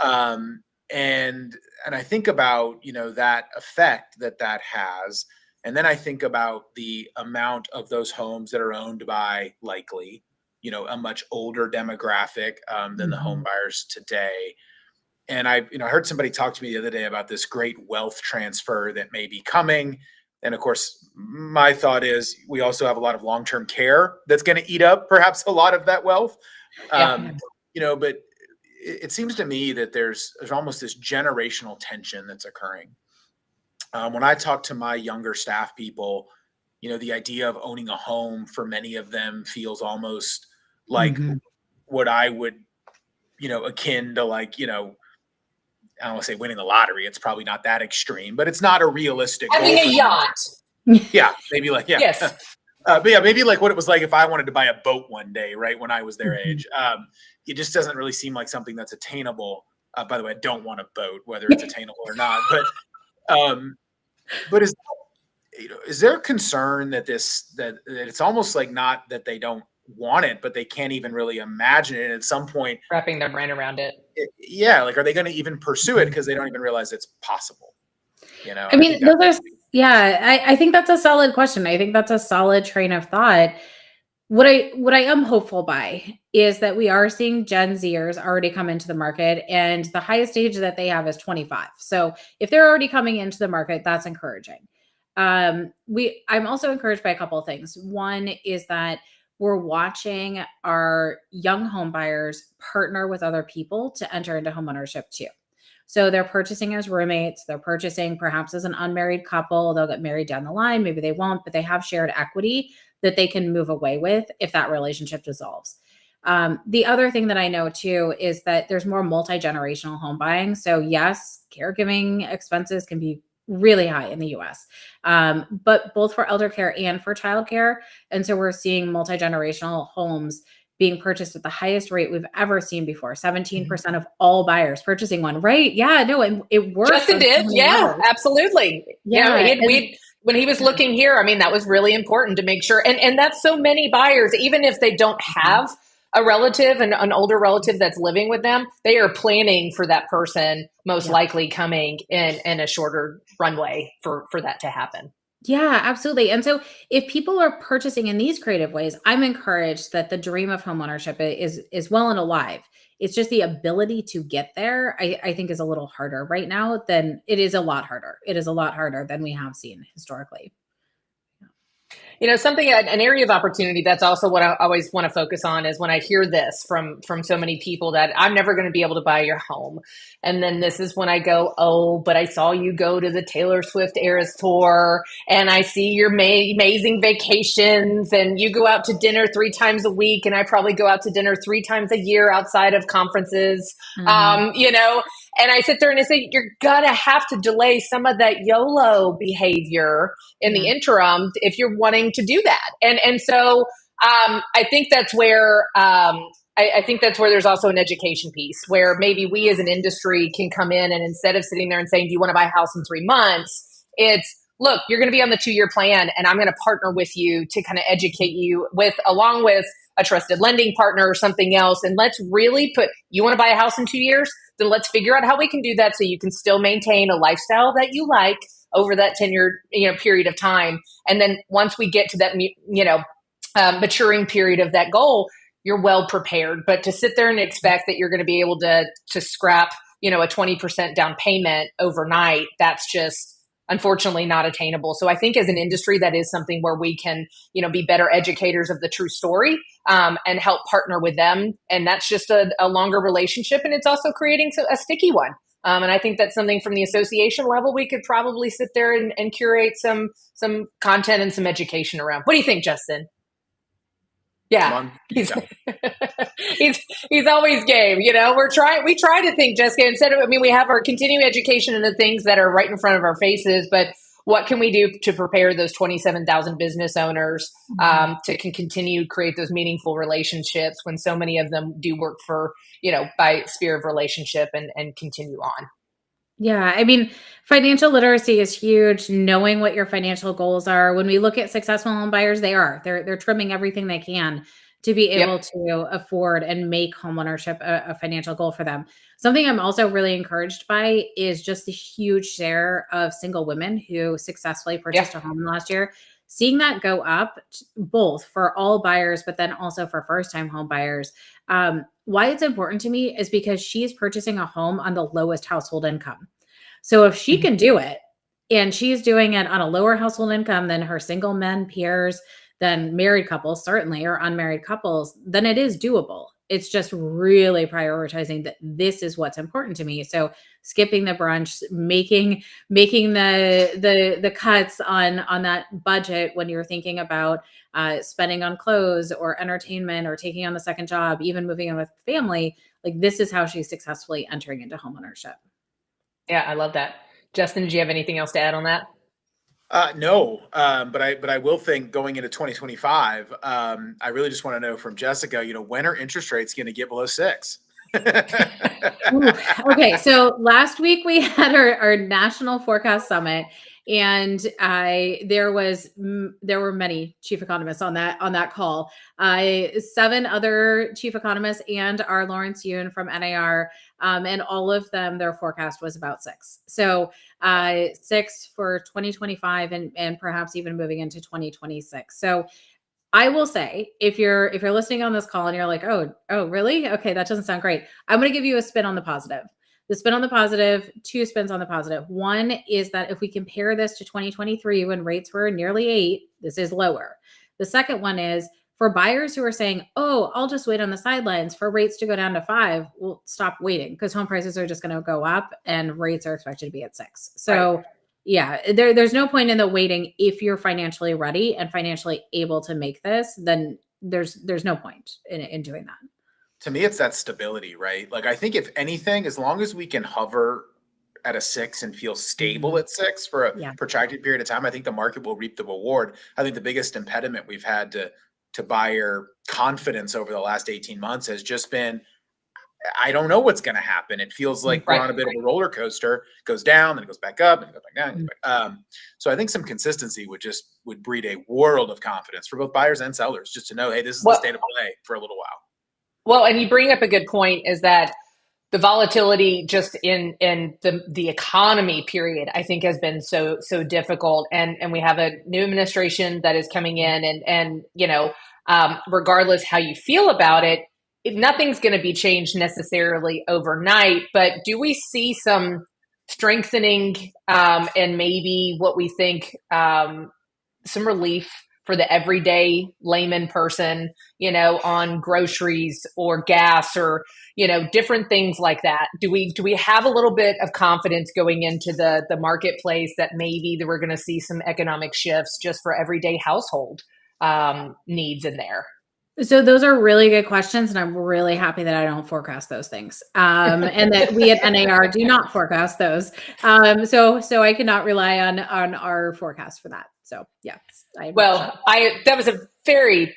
And I think about, that effect that has. And then I think about the amount of those homes that are owned by likely, a much older demographic than the home buyers today. And I heard somebody talk to me the other day about this great wealth transfer that may be coming. And of course, my thought is we also have a lot of long-term care that's going to eat up perhaps a lot of that wealth. But it seems to me that there's almost this generational tension that's occurring. When I talk to my younger staff people, the idea of owning a home for many of them feels almost like what I would, akin to like, I don't want to say winning the lottery. It's probably not that extreme, but it's not a realistic having goal a yacht. Yeah, maybe like, Yes. But yeah, maybe like what it was like if I wanted to buy a boat one day, right, when I was their age. It just doesn't really seem like something that's attainable. By the way, I don't want a boat, whether it's attainable or not. But is there concern that that it's almost like not that they don't want it, but they can't even really imagine it at some point? Wrapping their brain around it. Like, are they going to even pursue it because they don't even realize it's possible? I mean, I think that's a solid question. I think that's a solid train of thought. What I am hopeful by is that we are seeing Gen Zers already come into the market, and the highest age that they have is 25. So if they're already coming into the market, that's encouraging. I'm also encouraged by a couple of things. One is that we're watching our young home buyers partner with other people to enter into homeownership too. So they're purchasing as roommates, they're purchasing perhaps as an unmarried couple, they'll get married down the line, maybe they won't, but they have shared equity that they can move away with if that relationship dissolves. The other thing that I know too is that there's more multi-generational home buying. So yes, caregiving expenses can be really high in the US, but both for elder care and for childcare. And so we're seeing multi-generational homes being purchased at the highest rate we've ever seen before. 17% of all buyers purchasing one, right? Yeah, no, it works. Justin did. Yeah, absolutely. Yeah. When he was looking here, I mean, that was really important to make sure. And that's so many buyers, even if they don't have a relative, an older relative that's living with them, they are planning for that person most likely coming in a shorter runway for that to happen. Yeah, absolutely. And so if people are purchasing in these creative ways, I'm encouraged that the dream of homeownership is well and alive. It's just the ability to get there, I think, is a little harder right now than it is a lot harder. It is a lot harder than we have seen historically. Something, an area of opportunity, that's also what I always want to focus on is when I hear this from so many people that I'm never going to be able to buy your home. And then this is when I go, oh, but I saw you go to the Taylor Swift Eras tour and I see your amazing vacations and you go out to dinner 3 times a week. And I probably go out to dinner 3 times a year outside of conferences, and I sit there and I say, you're going to have to delay some of that YOLO behavior in the interim if you're wanting to do that. And so I think that's where I think that's where there's also an education piece where maybe we as an industry can come in and instead of sitting there and saying, do you want to buy a house in 3 months? It's, look, you're going to be on the 2-year plan and I'm going to partner with you to kind of educate you along with a trusted lending partner or something else. And let's really you want to buy a house in 2 years? Then let's figure out how we can do that so you can still maintain a lifestyle that you like over that 10-year period of time. And then once we get to that maturing period of that goal, you're well prepared. But to sit there and expect that you're going to be able to scrap a 20% down payment overnight, that's just unfortunately not attainable. So I think as an industry, that is something where we can be better educators of the true story and help partner with them. And that's just a longer relationship, and it's also creating a sticky one. And I think that's something from the association level we could probably sit there and curate some content and some education around. What do you think, Justin? Yeah, he's always game. We try to think, Jessica, instead of, we have our continuing education and the things that are right in front of our faces, but what can we do to prepare those 27,000 business owners to continue to create those meaningful relationships when so many of them do work for, by sphere of relationship and continue on? Yeah. Financial literacy is huge. Knowing what your financial goals are. When we look at successful home buyers, they're trimming everything they can to be able to afford and make homeownership a financial goal for them. Something I'm also really encouraged by is just the huge share of single women who successfully purchased a home last year. Seeing that go up both for all buyers, but then also for first-time home buyers. Why it's important to me is because she's purchasing a home on the lowest household income. So if she can do it, and she's doing it on a lower household income than her single men peers, than married couples, certainly, or unmarried couples, then it is doable. It's just really prioritizing that this is what's important to me. So skipping the brunch, making the cuts on that budget when you're thinking about spending on clothes or entertainment or taking on the second job, even moving in with family. Like, this is how she's successfully entering into homeownership. Yeah, I love that. Justin, did you have anything else to add on that? No, but I will think going into 2025, I really just want to know from Jessica, when are interest rates going to get below 6? Ooh, okay, so last week we had our national forecast summit, and there were many chief economists on that call. 7 other chief economists and our Lawrence Yoon from NAR, and all of them, their forecast was about 6. So 6 for 2025 and perhaps even moving into 2026. So I will say, if you're listening on this call and you're like, oh, really? Okay, that doesn't sound great. I'm going to give you a spin on the positive. The spin on the positive, 2 spins on the positive. One is that if we compare this to 2023 when rates were nearly 8, this is lower. The second one is for buyers who are saying, oh, I'll just wait on the sidelines for rates to go down to 5. Well, stop waiting, because home prices are just going to go up and rates are expected to be at 6. So right. Yeah, there's no point in the waiting. If you're financially ready and financially able to make this, then there's no point in doing that. To me, it's that stability, right? Like, I think if anything, as long as we can hover at a 6 and feel stable at 6 for a protracted period of time, I think the market will reap the reward. I think the biggest impediment we've had to buyer confidence over the last 18 months has just been, I don't know what's going to happen. It feels like we're on a bit of a roller coaster. It goes down, then it goes back up, and it goes back down. So I think some consistency would breed a world of confidence for both buyers and sellers, just to know, hey, this is the state of play for a little while. Well, and you bring up a good point, is that the volatility just in the economy period, I think, has been so difficult. And we have a new administration that is coming in, and regardless how you feel about it, nothing's going to be changed necessarily overnight. But do we see some strengthening and maybe what we think some relief for the everyday layman person, on groceries or gas or, different things like that? Do we have a little bit of confidence going into the marketplace that maybe that we're going to see some economic shifts just for everyday household needs in there? So those are really good questions, and I'm really happy that I don't forecast those things, and that we at NAR do not forecast those. So I cannot rely on our forecast for that. So yeah, that was a very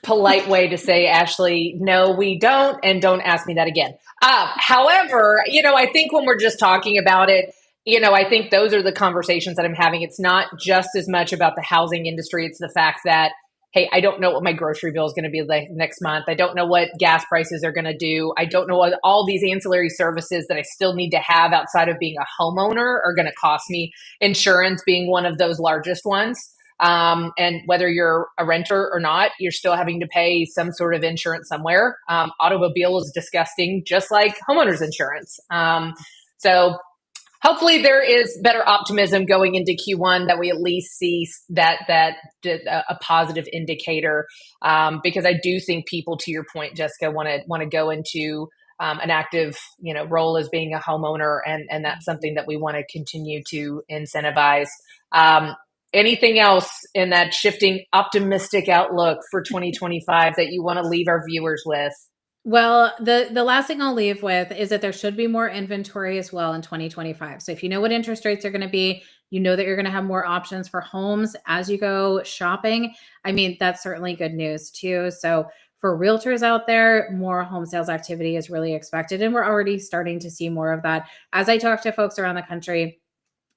polite way to say, Ashley, no, we don't, and don't ask me that again. However, I think when we're just talking about it, I think those are the conversations that I'm having. It's not just as much about the housing industry. It's the fact that, hey, I don't know what my grocery bill is going to be like next month. I don't know what gas prices are going to do. I don't know what all these ancillary services that I still need to have outside of being a homeowner are going to cost me, insurance being one of those largest ones. And whether you're a renter or not, you're still having to pay some sort of insurance somewhere. Automobile is disgusting, just like homeowners insurance. So hopefully there is better optimism going into Q1 that we at least see that a positive indicator, because I do think people, to your point, Jessica, want to go into an active role as being a homeowner, and that's something that we want to continue to incentivize. Anything else in that shifting optimistic outlook for 2025 that you want to leave our viewers with? Well, the last thing I'll leave with is that there should be more inventory as well in 2025. So if you know what interest rates are going to be, you know that you're going to have more options for homes as you go shopping. I mean, that's certainly good news too. So for realtors out there, more home sales activity is really expected. And we're already starting to see more of that. As I talk to folks around the country,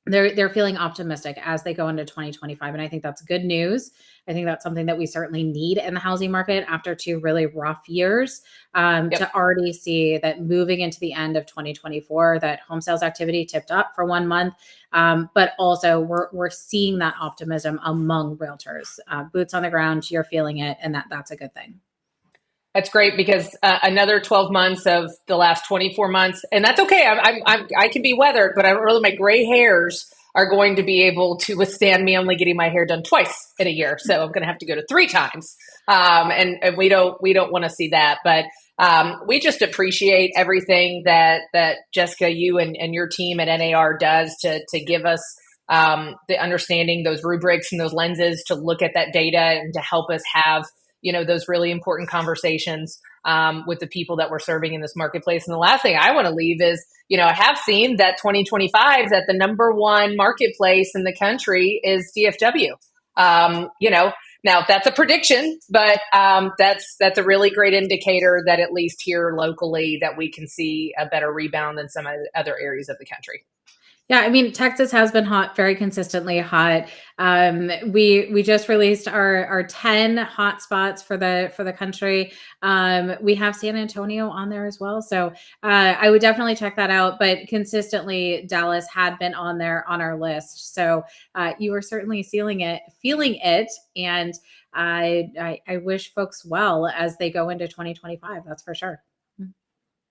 they're feeling optimistic as they go into 2025. And I think that's good news. I think that's something that we certainly need in the housing market after 2 really rough years, to already see that moving into the end of 2024, that home sales activity tipped up for 1 month. But also we're seeing that optimism among realtors, boots on the ground, you're feeling it. And that's a good thing. That's great, because another 12 months of the last 24 months, and that's okay. I can be weathered, but I don't really, my gray hairs are going to be able to withstand me only getting my hair done twice in a year. So I'm going to have to go to 3 times. And we don't want to see that, but we just appreciate everything that Jessica, you and your team at NAR does to give us the understanding, those rubrics and those lenses to look at that data and to help us have those really important conversations with the people that we're serving in this marketplace. And the last thing I want to leave is, I have seen that 2025, that the number 1 marketplace in the country is DFW. Now that's a prediction, but that's a really great indicator that at least here locally that we can see a better rebound than some other areas of the country. Yeah, I mean, Texas has been hot, very consistently hot. We just released our 10 hot spots for the country. We have San Antonio on there as well, so I would definitely check that out. But consistently, Dallas had been on there on our list, so you are certainly feeling it, and I wish folks well as they go into 2025. That's for sure.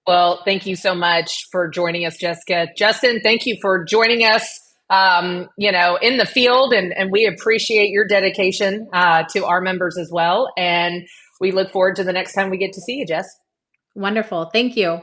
Well, thank you so much for joining us, Jessica. Justin, thank you for joining us, in the field, and we appreciate your dedication to our members as well. And we look forward to the next time we get to see you, Jess. Wonderful. Thank you.